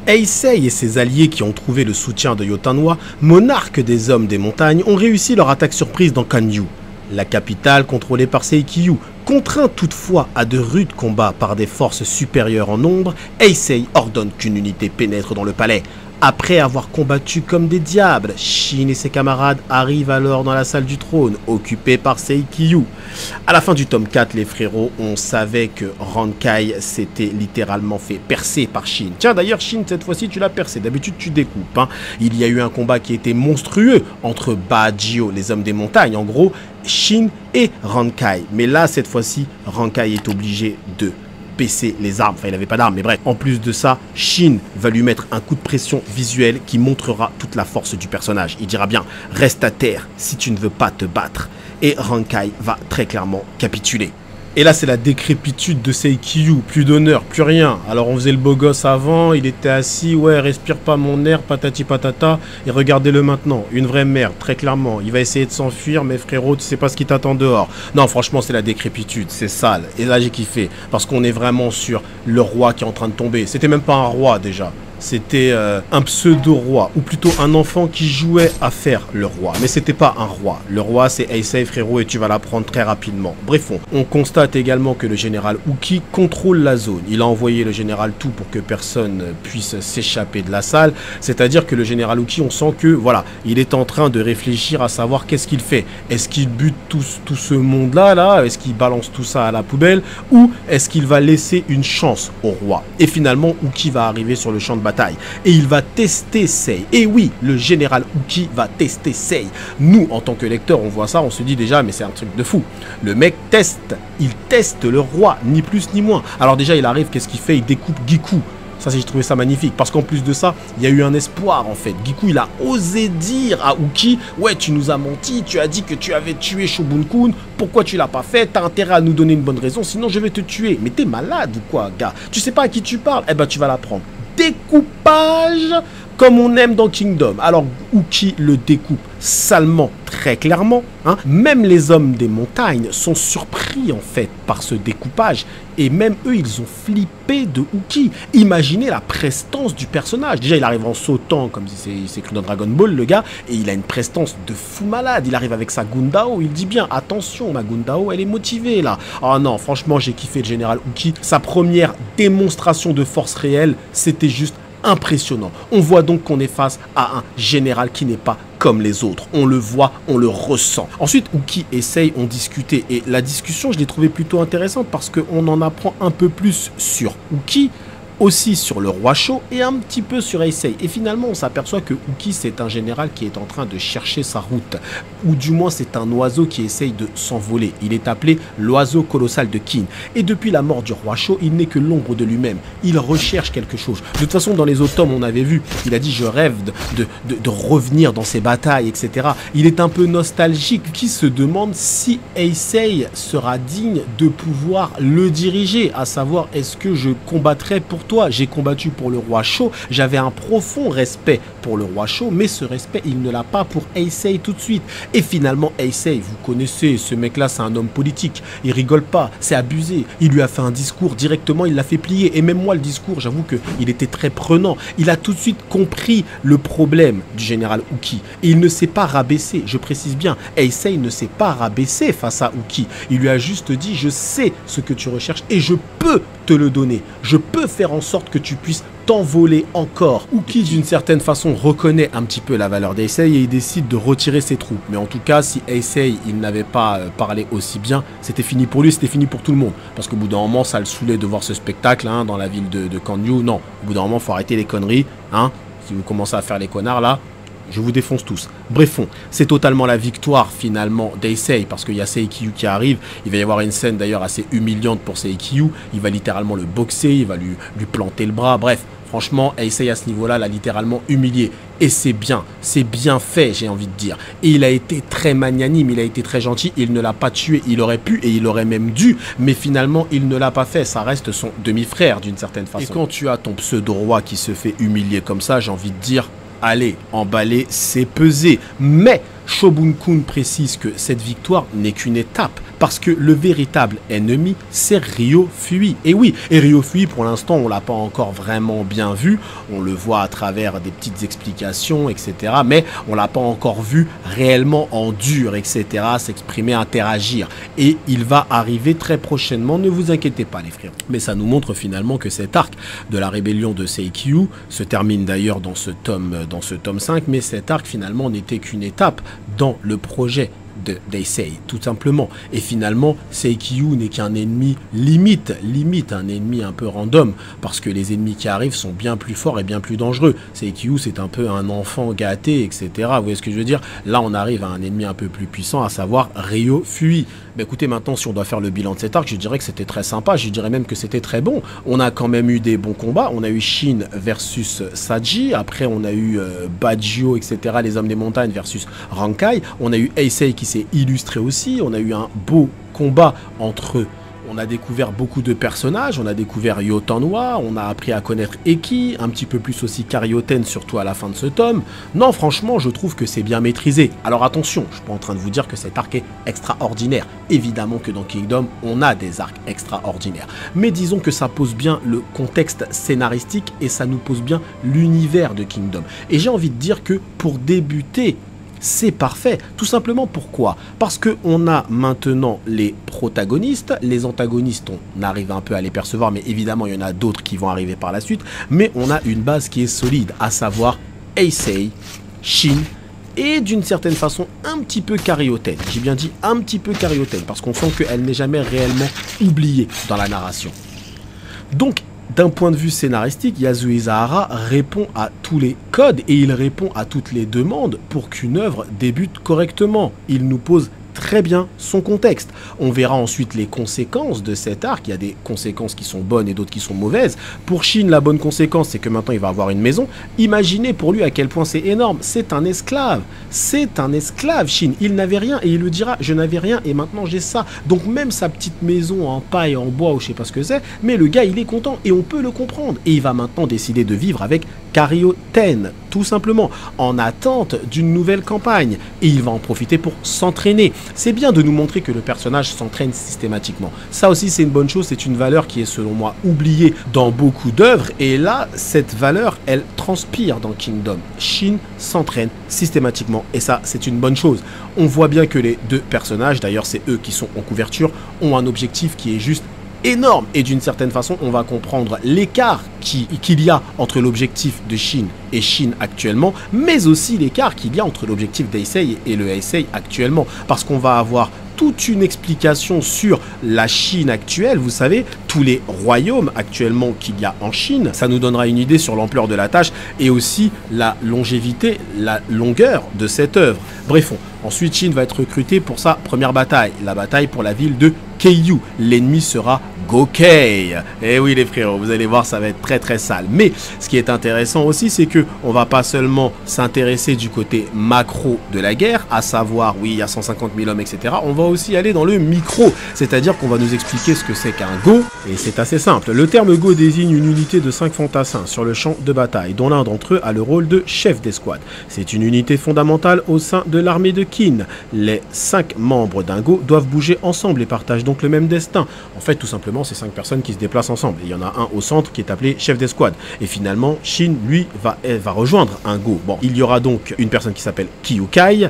Heisei et ses alliés qui ont trouvé le soutien de Yotanwa, monarque des hommes des montagnes, ont réussi leur attaque surprise dans Kanyu, la capitale contrôlée par Seikyu. Contraint toutefois à de rudes combats par des forces supérieures en nombre, Heisei ordonne qu'une unité pénètre dans le palais. Après avoir combattu comme des diables, Shin et ses camarades arrivent alors dans la salle du trône, occupée par Seikyu. À la fin du tome 4, les frérots, on savait que Rankai s'était littéralement fait percer par Shin. Tiens, d'ailleurs, Shin, cette fois-ci, tu l'as percé. D'habitude, tu découpes. Hein. Il y a eu un combat qui était monstrueux entre Bajio, les hommes des montagnes, en gros, Shin et Rankai. Mais là, cette fois-ci, Rankai est obligé de baisser les armes, enfin il n'avait pas d'armes mais bref. En plus de ça, Shin va lui mettre un coup de pression visuel qui montrera toute la force du personnage. Il dira bien, reste à terre si tu ne veux pas te battre. Et Rankai va très clairement capituler. Et là c'est la décrépitude de Seikyu, plus d'honneur, plus rien. Alors on faisait le beau gosse avant, il était assis, ouais respire pas mon air, patati patata, et regardez-le maintenant, une vraie merde, très clairement. Il va essayer de s'enfuir, mais frérot, tu sais pas ce qui t'attend dehors. Non franchement c'est la décrépitude, c'est sale, et là j'ai kiffé, parce qu'on est vraiment sur le roi qui est en train de tomber. C'était même pas un roi déjà. C'était un pseudo-roi, ou plutôt un enfant qui jouait à faire le roi. Mais c'était pas un roi. Le roi, c'est Heisei, frérot, et tu vas l'apprendre très rapidement. Bref, on constate également que le général Uki contrôle la zone. Il a envoyé le général Tout pour que personne puisse s'échapper de la salle. C'est-à-dire que le général Uki, on sent que, voilà, il est en train de réfléchir à savoir qu'est-ce qu'il fait. Est-ce qu'il bute tout ce monde-là, là? Est-ce qu'il balance tout ça à la poubelle? Ou est-ce qu'il va laisser une chance au roi? Et finalement, Uki va arriver sur le champ de bataille. Et il va tester Sei. Et oui, le général Uki va tester Sei. Nous, en tant que lecteurs, on voit ça, on se dit déjà, mais c'est un truc de fou. Le mec teste, il teste le roi, ni plus ni moins. Alors déjà, il arrive, qu'est-ce qu'il fait? Il découpe Giku. Ça, j'ai trouvé ça magnifique. Parce qu'en plus de ça, il y a eu un espoir, en fait. Giku, il a osé dire à Uki, ouais, tu nous as menti, tu as dit que tu avais tué Shogun-kun, pourquoi tu l'as pas fait? T'as intérêt à nous donner une bonne raison, sinon je vais te tuer. Mais t'es malade ou quoi, gars? Tu sais pas à qui tu parles? Eh ben, tu vas l'apprendre. Découpage comme on aime dans Kingdom. Alors Uki le découpe salement, très clairement. Hein. Même les hommes des montagnes sont surpris en fait par ce découpage. Et même eux, ils ont flippé de Uki. Imaginez la prestance du personnage. Déjà, il arrive en sautant, comme il s'est écrit dans Dragon Ball, le gars. Et il a une prestance de fou malade. Il arrive avec sa Gundao. Il dit bien, attention, ma Gundao, elle est motivée là. Oh non, franchement, j'ai kiffé le général Uki. Sa première démonstration de force réelle, c'était juste impressionnant. On voit donc qu'on est face à un général qui n'est pas comme les autres. On le voit, on le ressent. Ensuite, Uki et Sei ont discuté. Et la discussion, je l'ai trouvée plutôt intéressante parce qu'on en apprend un peu plus sur Uki, aussi sur le roi Sho et un petit peu sur Heisei. Et finalement, on s'aperçoit que Uki, c'est un général qui est en train de chercher sa route. Ou du moins, c'est un oiseau qui essaye de s'envoler. Il est appelé l'oiseau colossal de Kin. Et depuis la mort du roi Sho, il n'est que l'ombre de lui-même. Il recherche quelque chose. De toute façon, dans les autres tomes, on avait vu, il a dit « Je rêve de revenir dans ces batailles, etc. » Il est un peu nostalgique, qui se demande si Heisei sera digne de pouvoir le diriger. À savoir, est-ce que je combattrai pour toi? J'ai combattu pour le roi Sho, j'avais un profond respect pour le roi Sho, mais ce respect, il ne l'a pas pour Heisei tout de suite. Et finalement, Heisei, vous connaissez, ce mec-là, c'est un homme politique. Il rigole pas, c'est abusé. Il lui a fait un discours directement, il l'a fait plier. Et même moi, le discours, j'avoue qu'il était très prenant. Il a tout de suite compris le problème du général Uki. Et il ne s'est pas rabaissé, je précise bien. Heisei ne s'est pas rabaissé face à Uki. Il lui a juste dit, je sais ce que tu recherches et je peux te le donner. Je peux faire en sorte que tu puisses t'envoler encore. Uki, d'une certaine façon, reconnaît un petit peu la valeur d'Heisei et il décide de retirer ses troupes. Mais en tout cas, si Heisei, il n'avait pas parlé aussi bien, c'était fini pour lui, c'était fini pour tout le monde. Parce qu'au bout d'un moment, ça le saoulait de voir ce spectacle hein, dans la ville de Kanyu. Non, au bout d'un moment, il faut arrêter les conneries. Hein. Si vous commencez à faire les connards, là, je vous défonce tous. Bref, c'est totalement la victoire finalement d'Heisei parce qu'il y a Seikyu qui arrive. Il va y avoir une scène d'ailleurs assez humiliante pour Seikyu. Il va littéralement le boxer, il va lui planter le bras. Bref, franchement, Heisei à ce niveau-là l'a littéralement humilié. Et c'est bien fait, j'ai envie de dire. Et il a été très magnanime, il a été très gentil. Il ne l'a pas tué, il aurait pu et il aurait même dû. Mais finalement, il ne l'a pas fait. Ça reste son demi-frère d'une certaine façon. Et quand tu as ton pseudo-roi qui se fait humilier comme ça, j'ai envie de dire... Allez, emballer, c'est peser. Mais Shogun-kun précise que cette victoire n'est qu'une étape. parce que le véritable ennemi, c'est Ryo Fui. Et oui, et Ryo Fui, pour l'instant, on l'a pas encore vraiment bien vu. On le voit à travers des petites explications, etc. Mais on l'a pas encore vu réellement en dur, etc. S'exprimer, interagir. Et il va arriver très prochainement, ne vous inquiétez pas les frères. Mais ça nous montre finalement que cet arc de la rébellion de Seikyu se termine d'ailleurs dans ce tome 5, mais cet arc finalement n'était qu'une étape dans le projet de Heisei, tout simplement. Et finalement, Seikyu n'est qu'un ennemi limite, un ennemi un peu random, parce que les ennemis qui arrivent sont bien plus forts et bien plus dangereux. Seikyu, c'est un peu un enfant gâté, etc. Vous voyez ce que je veux dire? Là, on arrive à un ennemi un peu plus puissant, à savoir Ryo Fui. Mais écoutez, maintenant, si on doit faire le bilan de cet arc, je dirais que c'était très sympa, je dirais même que c'était très bon. On a quand même eu des bons combats, on a eu Shin versus Saji, après on a eu Bajio, etc., les hommes des montagnes versus Rankai, on a eu Heisei qui s'est illustré aussi, on a eu un beau combat entre eux. On a découvert beaucoup de personnages, on a découvert Yotanwa, on a appris à connaître Eki, un petit peu plus aussi Karyoten, surtout à la fin de ce tome. Non, franchement, je trouve que c'est bien maîtrisé. Alors attention, je suis pas en train de vous dire que cet arc est extraordinaire. Évidemment que dans Kingdom, on a des arcs extraordinaires. Mais disons que ça pose bien le contexte scénaristique et ça nous pose bien l'univers de Kingdom. Et j'ai envie de dire que pour débuter, c'est parfait. Tout simplement pourquoi? Parce qu'on a maintenant les protagonistes, les antagonistes, on arrive un peu à les percevoir, mais évidemment il y en a d'autres qui vont arriver par la suite, mais on a une base qui est solide, à savoir Heisei, Shin, et d'une certaine façon un petit peu Karyoten. J'ai bien dit un petit peu Karyoten, parce qu'on sent qu'elle n'est jamais réellement oubliée dans la narration. Donc, d'un point de vue scénaristique, Yasuhisa répond à tous les codes et il répond à toutes les demandes pour qu'une œuvre débute correctement. Il nous pose très bien son contexte. On verra ensuite les conséquences de cet arc. Il y a des conséquences qui sont bonnes et d'autres qui sont mauvaises. Pour Shin, la bonne conséquence, c'est que maintenant il va avoir une maison. Imaginez pour lui à quel point c'est énorme. C'est un esclave. C'est un esclave, Shin. Il n'avait rien et il le dira, je n'avais rien et maintenant j'ai ça. Donc même sa petite maison en paille, en bois ou je sais pas ce que c'est, mais le gars il est content et on peut le comprendre. Et il va maintenant décider de vivre avec Karyoten, tout simplement, en attente d'une nouvelle campagne. Et il va en profiter pour s'entraîner. C'est bien de nous montrer que le personnage s'entraîne systématiquement. Ça aussi, c'est une bonne chose, c'est une valeur qui est selon moi oubliée dans beaucoup d'œuvres. Et là, cette valeur, elle transpire dans Kingdom. Shin s'entraîne systématiquement et ça, c'est une bonne chose. On voit bien que les deux personnages, d'ailleurs c'est eux qui sont en couverture, ont un objectif qui est juste énorme et d'une certaine façon on va comprendre l'écart qu'il y a entre l'objectif de Shin et Shin actuellement, mais aussi l'écart qu'il y a entre l'objectif d'Heisei et le Heisei actuellement, parce qu'on va avoir toute une explication sur la Chine actuelle, vous savez, tous les royaumes actuellement qu'il y a en Chine. Ça nous donnera une idée sur l'ampleur de la tâche et aussi la longévité, la longueur de cette œuvre. Bref, ensuite Shin va être recruté pour sa première bataille, la bataille pour la ville de Keiyu. L'ennemi sera Gokei. Et oui les frérots, vous allez voir, ça va être très très sale. Mais ce qui est intéressant aussi, c'est que on va pas seulement s'intéresser du côté macro de la guerre, à savoir, oui, il y a 150 000 hommes, etc. On va aussi aller dans le micro, c'est-à-dire qu'on va nous expliquer ce que c'est qu'un Go. Et c'est assez simple. Le terme Go désigne une unité de 5 fantassins sur le champ de bataille, dont l'un d'entre eux a le rôle de chef d'escouade. C'est une unité fondamentale au sein de l'armée de Qin. Les 5 membres d'un Go doivent bouger ensemble et partagent donc le même destin. En fait, tout simplement, c'est 5 personnes qui se déplacent ensemble. Et il y en a un au centre qui est appelé chef d'escouade. Et finalement, Shin, lui, va rejoindre un Go. Bon, il y aura donc une personne qui s'appelle Kyukai.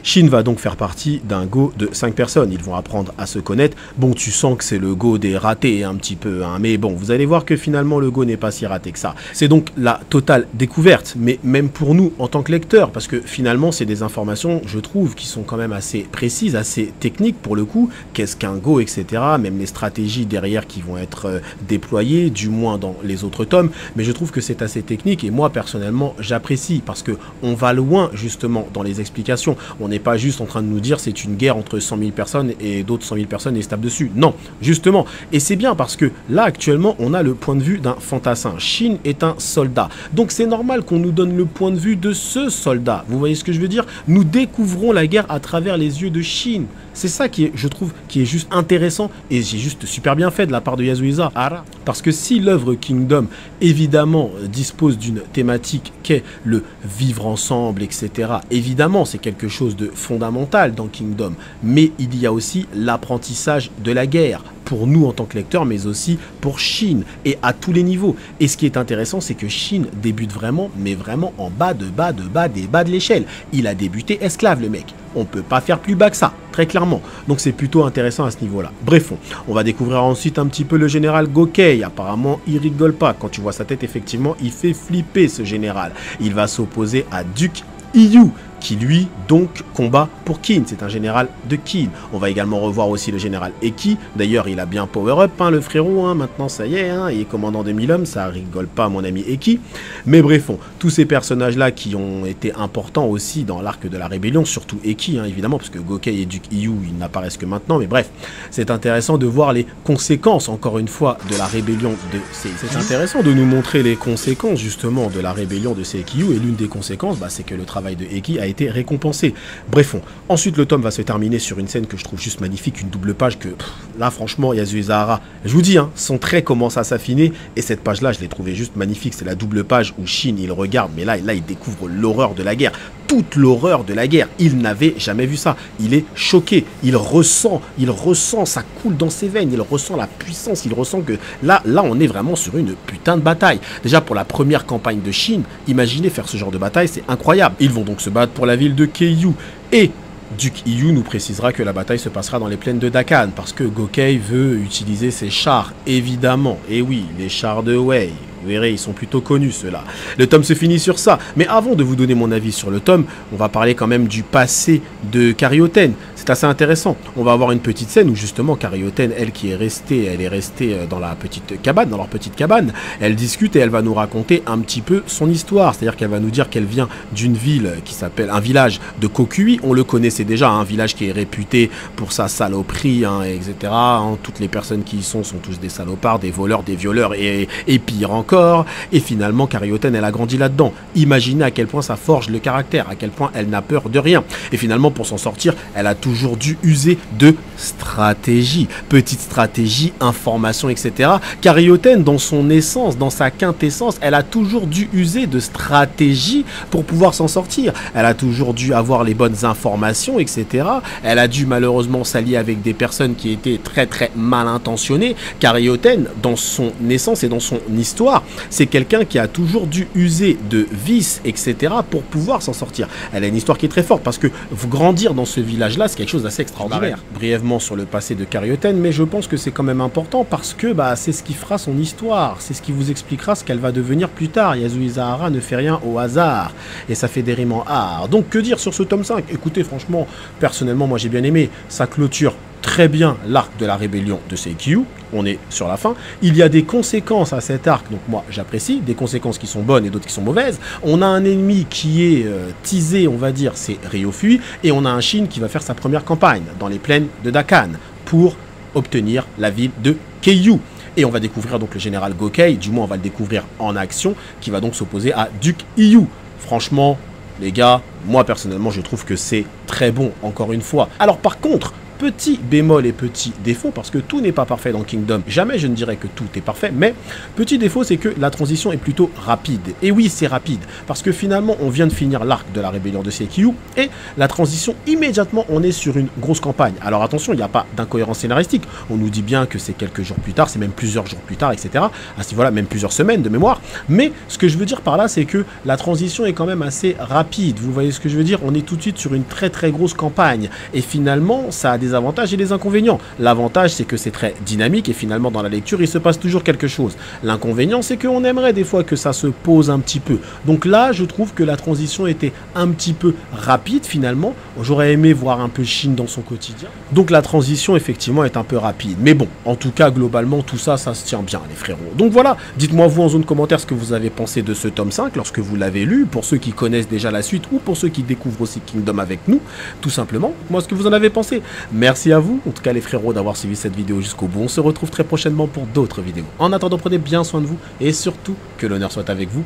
Shin va donc faire partie d'un Go de 5 personnes. Ils vont apprendre à se connaître. Bon, tu sens que c'est le Go des ratés un petit peu, hein, mais bon, vous allez voir que finalement le Go n'est pas si raté que ça. C'est donc la totale découverte, mais même pour nous en tant que lecteurs, parce que finalement c'est des informations, je trouve, qui sont quand même assez précises, assez techniques pour le coup. Qu'est-ce qu'un Go, etc. Même les stratégies derrière qui vont être déployées, du moins dans les autres tomes. Mais je trouve que c'est assez technique et moi personnellement j'apprécie parce que on va loin justement dans les explications. On n'est pas juste en train de nous dire c'est une guerre entre 100 000 personnes et d'autres 100 000 personnes et se tapent dessus. Non, justement. Et c'est bien parce que là, actuellement, on a le point de vue d'un fantassin. Shin est un soldat. Donc c'est normal qu'on nous donne le point de vue de ce soldat. Vous voyez ce que je veux dire? Nous découvrons la guerre à travers les yeux de Shin. C'est ça qui est, je trouve, qui est juste intéressant et c'est juste super bien fait de la part de Yasuhisa. Parce que si l'œuvre Kingdom, évidemment, dispose d'une thématique qu'est le vivre ensemble, etc., évidemment, c'est quelque chose de fondamental dans Kingdom. Mais il y a aussi l'apprentissage de la guerre, pour nous en tant que lecteurs, mais aussi pour Shin, et à tous les niveaux. Et ce qui est intéressant, c'est que Shin débute vraiment, mais vraiment en bas des bas de l'échelle. Il a débuté esclave, le mec. On peut pas faire plus bas que ça, très clairement. Donc c'est plutôt intéressant à ce niveau-là. Bref, on va découvrir ensuite un petit peu le général Gokei. Apparemment, il rigole pas. Quand tu vois sa tête, effectivement, il fait flipper ce général. Il va s'opposer à Duke Iyu, qui lui donc combat pour Kin, c'est un général de Kin. On va également revoir aussi le général Eki, d'ailleurs il a bien power up le frérot, maintenant ça y est, il est commandant de 1000 hommes, ça rigole pas mon ami Eki. Mais bref, tous ces personnages là qui ont été importants aussi dans l'arc de la rébellion, surtout Eki évidemment, parce que Gokei et Duke Iyu ils n'apparaissent que maintenant, mais bref, c'est intéressant de voir les conséquences encore une fois de la rébellion de Seikyu. C'est intéressant de nous montrer les conséquences justement de la rébellion de Seikyu, et l'une des conséquences c'est que le travail de Eki a été récompensé. Bref, ensuite le tome va se terminer sur une scène que je trouve juste magnifique, une double page que là franchement Yasuo Isahara, je vous dis, son trait commence à s'affiner, et cette page là je l'ai trouvé juste magnifique. C'est la double page où Shin il regarde, mais là il découvre l'horreur de la guerre, toute l'horreur de la guerre. Il n'avait jamais vu ça, il est choqué, il ressent, ça coule dans ses veines, il ressent la puissance, il ressent que là on est vraiment sur une putain de bataille. Déjà pour la première campagne de Shin, imaginez faire ce genre de bataille, c'est incroyable. Ils vont donc se battre pour la ville de Keiyu, et Duke Iyu nous précisera que la bataille se passera dans les plaines de Dakan, parce que Gokei veut utiliser ses chars, évidemment. Et oui, les chars de Wei. Vous verrez, ils sont plutôt connus ceux-là. Le tome se finit sur ça. Mais avant de vous donner mon avis sur le tome, on va parler quand même du passé de Karioten. C'est assez intéressant. On va avoir une petite scène où justement Karioten, elle est restée dans la petite cabane, dans leur petite cabane. Elle discute et elle va nous raconter un petit peu son histoire. C'est-à-dire qu'elle va nous dire qu'elle vient d'une ville qui s'appelle, un village de Kokui. On le connaissait déjà, un village qui est réputé pour sa saloperie, etc. Toutes les personnes qui y sont tous des salopards, des voleurs, des violeurs et pire encore. Et finalement Karioten elle a grandi là-dedans. Imaginez à quel point ça forge le caractère, à quel point elle n'a peur de rien. Et finalement pour s'en sortir, elle a toujours dû user de stratégie, petite stratégie, information, etc. Karioten dans son essence, dans sa quintessence, elle a toujours dû user de stratégie pour pouvoir s'en sortir. Elle a toujours dû avoir les bonnes informations, etc. Elle a dû malheureusement s'allier avec des personnes qui étaient très très mal intentionnées. Karioten dans son essence et dans son histoire, c'est quelqu'un qui a toujours dû user de vices, etc. pour pouvoir s'en sortir. Elle a une histoire qui est très forte, parce que vous grandir dans ce village-là, c'est quelque chose d'assez extraordinaire. Brièvement sur le passé de Karioten, mais je pense que c'est quand même important, parce que c'est ce qui fera son histoire, c'est ce qui vous expliquera ce qu'elle va devenir plus tard. Yasuo Isahara ne fait rien au hasard, et ça fait des rimes en art. Donc que dire sur ce tome 5? Écoutez, franchement, personnellement, moi j'ai bien aimé. Ça clôture très bien l'arc de la rébellion de Seikyu. On est sur la fin. Il y a des conséquences à cet arc, donc moi j'apprécie, des conséquences qui sont bonnes et d'autres qui sont mauvaises. On a un ennemi qui est teasé, on va dire, c'est Ryofui, et on a un Shin qui va faire sa première campagne dans les plaines de Dakan pour obtenir la ville de Keiyu. Et on va découvrir donc le général Gokei, du moins on va le découvrir en action, qui va donc s'opposer à Duke Iyu. Franchement, les gars, moi personnellement je trouve que c'est très bon, encore une fois. Alors par contre, petit bémol et petit défaut, parce que tout n'est pas parfait dans Kingdom. Jamais je ne dirais que tout est parfait, mais petit défaut, c'est que la transition est plutôt rapide. Et oui, c'est rapide, parce que finalement, on vient de finir l'arc de la rébellion de Seikyu, et la transition, immédiatement, on est sur une grosse campagne. Alors attention, il n'y a pas d'incohérence scénaristique. On nous dit bien que c'est quelques jours plus tard, c'est même plusieurs jours plus tard, etc. À ce niveau-là, même plusieurs semaines de mémoire. Mais ce que je veux dire par là, c'est que la transition est quand même assez rapide. Vous voyez ce que je veux dire? On est tout de suite sur une très très grosse campagne. Et finalement, ça a des avantages et des inconvénients. L'avantage, c'est que c'est très dynamique et finalement dans la lecture, il se passe toujours quelque chose. L'inconvénient, c'est qu'on aimerait des fois que ça se pose un petit peu. Donc là, je trouve que la transition était un petit peu rapide finalement. J'aurais aimé voir un peu Shin dans son quotidien. Donc la transition, effectivement, est un peu rapide. Mais bon, en tout cas, globalement, tout ça, ça se tient bien, les frérots. Donc voilà, dites-moi vous en zone commentaire ce que vous avez pensé de ce tome 5 lorsque vous l'avez lu, pour ceux qui connaissent déjà la suite ou pour ceux qui découvrent aussi Kingdom avec nous, tout simplement. Moi, ce que vous en avez pensé. Merci à vous, en tout cas les frérots, d'avoir suivi cette vidéo jusqu'au bout. On se retrouve très prochainement pour d'autres vidéos. En attendant, prenez bien soin de vous et surtout que l'honneur soit avec vous.